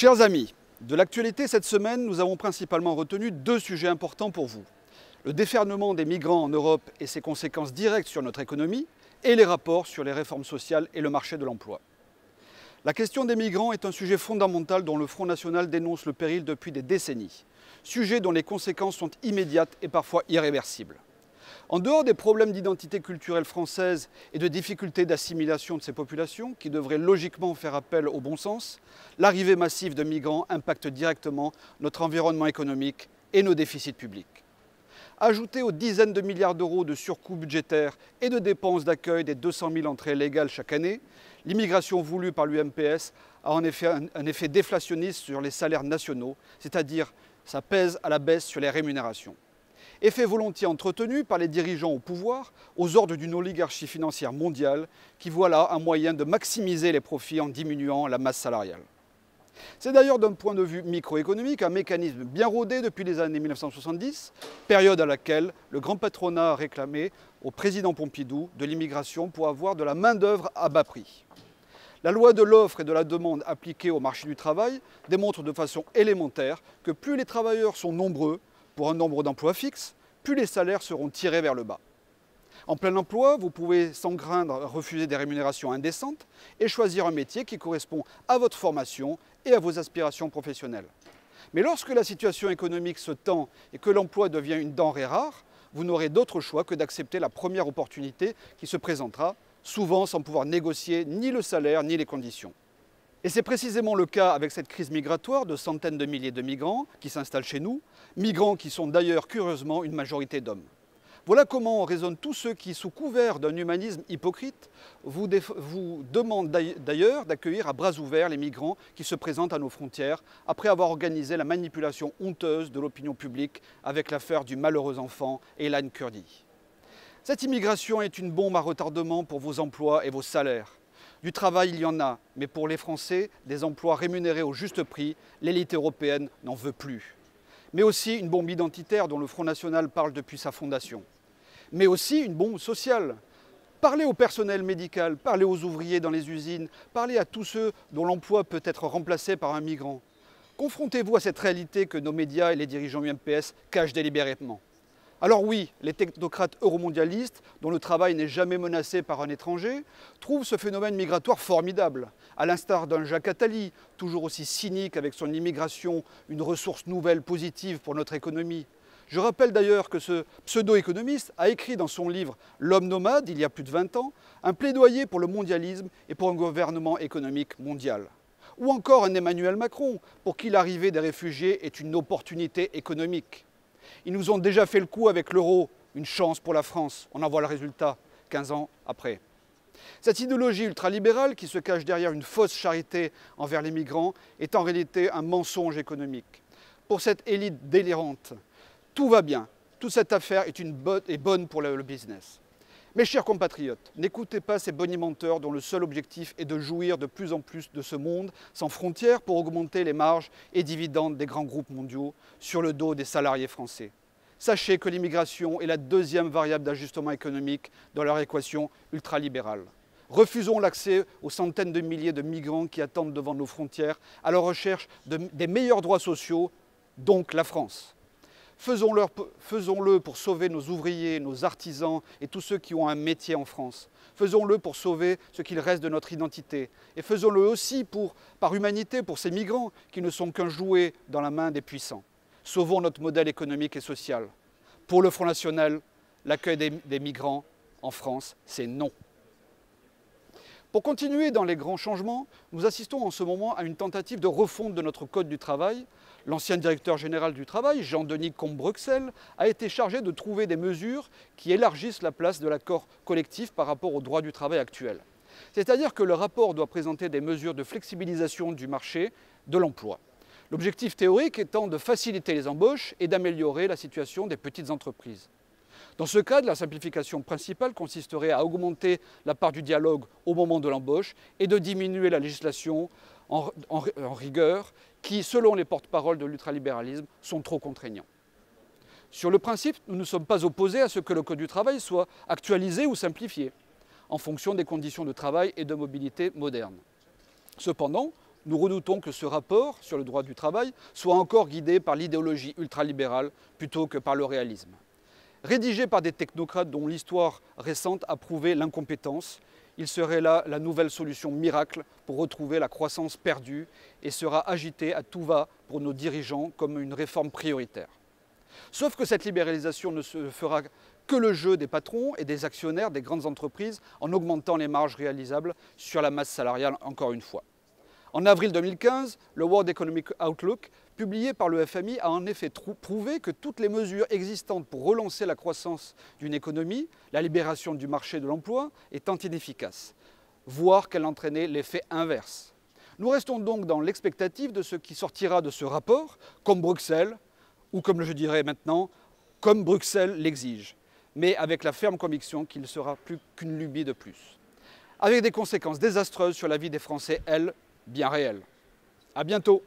Chers amis, de l'actualité cette semaine, nous avons principalement retenu deux sujets importants pour vous. Le déferlement des migrants en Europe et ses conséquences directes sur notre économie, et les rapports sur les réformes sociales et le marché de l'emploi. La question des migrants est un sujet fondamental dont le Front National dénonce le péril depuis des décennies. Sujet dont les conséquences sont immédiates et parfois irréversibles. En dehors des problèmes d'identité culturelle française et de difficultés d'assimilation de ces populations, qui devraient logiquement faire appel au bon sens, l'arrivée massive de migrants impacte directement notre environnement économique et nos déficits publics. Ajouté aux dizaines de milliards d'euros de surcoûts budgétaires et de dépenses d'accueil des 200 000 entrées légales chaque année, l'immigration voulue par l'UMPS a en effet un effet déflationniste sur les salaires nationaux, c'est-à-dire ça pèse à la baisse sur les rémunérations. Effet volontiers entretenu par les dirigeants au pouvoir, aux ordres d'une oligarchie financière mondiale qui voit là un moyen de maximiser les profits en diminuant la masse salariale. C'est d'ailleurs d'un point de vue microéconomique un mécanisme bien rodé depuis les années 1970, période à laquelle le grand patronat a réclamé au président Pompidou de l'immigration pour avoir de la main-d'œuvre à bas prix. La loi de l'offre et de la demande appliquée au marché du travail démontre de façon élémentaire que plus les travailleurs sont nombreux pour un nombre d'emplois fixes, plus les salaires seront tirés vers le bas. En plein emploi, vous pouvez sans craindre refuser des rémunérations indécentes et choisir un métier qui correspond à votre formation et à vos aspirations professionnelles. Mais lorsque la situation économique se tend et que l'emploi devient une denrée rare, vous n'aurez d'autre choix que d'accepter la première opportunité qui se présentera, souvent sans pouvoir négocier ni le salaire ni les conditions. Et c'est précisément le cas avec cette crise migratoire de centaines de milliers de migrants qui s'installent chez nous, migrants qui sont d'ailleurs curieusement une majorité d'hommes. Voilà comment raisonnent tous ceux qui, sous couvert d'un humanisme hypocrite, vous demandent d'ailleurs d'accueillir à bras ouverts les migrants qui se présentent à nos frontières après avoir organisé la manipulation honteuse de l'opinion publique avec l'affaire du malheureux enfant Aylan Kurdi. Cette immigration est une bombe à retardement pour vos emplois et vos salaires. Du travail, il y en a, mais pour les Français, des emplois rémunérés au juste prix, l'élite européenne n'en veut plus. Mais aussi une bombe identitaire dont le Front National parle depuis sa fondation. Mais aussi une bombe sociale. Parlez au personnel médical, parlez aux ouvriers dans les usines, parlez à tous ceux dont l'emploi peut être remplacé par un migrant. Confrontez-vous à cette réalité que nos médias et les dirigeants UMPS cachent délibérément. Alors oui, les technocrates euromondialistes, dont le travail n'est jamais menacé par un étranger, trouvent ce phénomène migratoire formidable, à l'instar d'un Jacques Attali, toujours aussi cynique avec son immigration, une ressource nouvelle positive pour notre économie. Je rappelle d'ailleurs que ce pseudo-économiste a écrit dans son livre « L'homme nomade » il y a plus de 20 ans, un plaidoyer pour le mondialisme et pour un gouvernement économique mondial. Ou encore un Emmanuel Macron, pour qui l'arrivée des réfugiés est une opportunité économique. Ils nous ont déjà fait le coup avec l'euro, une chance pour la France. On en voit le résultat 15 ans après. Cette idéologie ultralibérale qui se cache derrière une fausse charité envers les migrants est en réalité un mensonge économique. Pour cette élite délirante, tout va bien. Toute cette affaire est bonne pour le business. Mes chers compatriotes, n'écoutez pas ces bonimenteurs dont le seul objectif est de jouir de plus en plus de ce monde sans frontières pour augmenter les marges et dividendes des grands groupes mondiaux sur le dos des salariés français. Sachez que l'immigration est la deuxième variable d'ajustement économique dans leur équation ultralibérale. Refusons l'accès aux centaines de milliers de migrants qui attendent devant nos frontières à la recherche des meilleurs droits sociaux, donc la France. Faisons-le pour sauver nos ouvriers, nos artisans et tous ceux qui ont un métier en France. Faisons-le pour sauver ce qu'il reste de notre identité. Et faisons-le aussi par humanité pour ces migrants qui ne sont qu'un jouet dans la main des puissants. Sauvons notre modèle économique et social. Pour le Front National, l'accueil des migrants en France, c'est non. Pour continuer dans les grands changements, nous assistons en ce moment à une tentative de refonte de notre Code du travail. L'ancien directeur général du travail, Jean-Denis Combe-Bruxelles, a été chargé de trouver des mesures qui élargissent la place de l'accord collectif par rapport au droit du travail actuel. C'est-à-dire que le rapport doit présenter des mesures de flexibilisation du marché de l'emploi. L'objectif théorique étant de faciliter les embauches et d'améliorer la situation des petites entreprises. Dans ce cadre, la simplification principale consisterait à augmenter la part du dialogue au moment de l'embauche et de diminuer la législation en rigueur qui, selon les porte-paroles de l'ultralibéralisme, sont trop contraignants. Sur le principe, nous ne sommes pas opposés à ce que le Code du travail soit actualisé ou simplifié, en fonction des conditions de travail et de mobilité modernes. Cependant, Nous redoutons que ce rapport sur le droit du travail soit encore guidé par l'idéologie ultralibérale plutôt que par le réalisme. Rédigé par des technocrates dont l'histoire récente a prouvé l'incompétence, il serait là la nouvelle solution miracle pour retrouver la croissance perdue et sera agité à tout va pour nos dirigeants comme une réforme prioritaire. Sauf que cette libéralisation ne se fera que le jeu des patrons et des actionnaires des grandes entreprises en augmentant les marges réalisables sur la masse salariale encore une fois. En avril 2015, le World Economic Outlook, publié par le FMI, a en effet prouvé que toutes les mesures existantes pour relancer la croissance d'une économie, la libération du marché de l'emploi, étant inefficaces, voire qu'elle entraînait l'effet inverse. Nous restons donc dans l'expectative de ce qui sortira de ce rapport, comme Bruxelles, ou comme je dirais maintenant, comme Bruxelles l'exige, mais avec la ferme conviction qu'il ne sera plus qu'une lubie de plus. Avec des conséquences désastreuses sur la vie des Français, elles, bien réelles. À bientôt.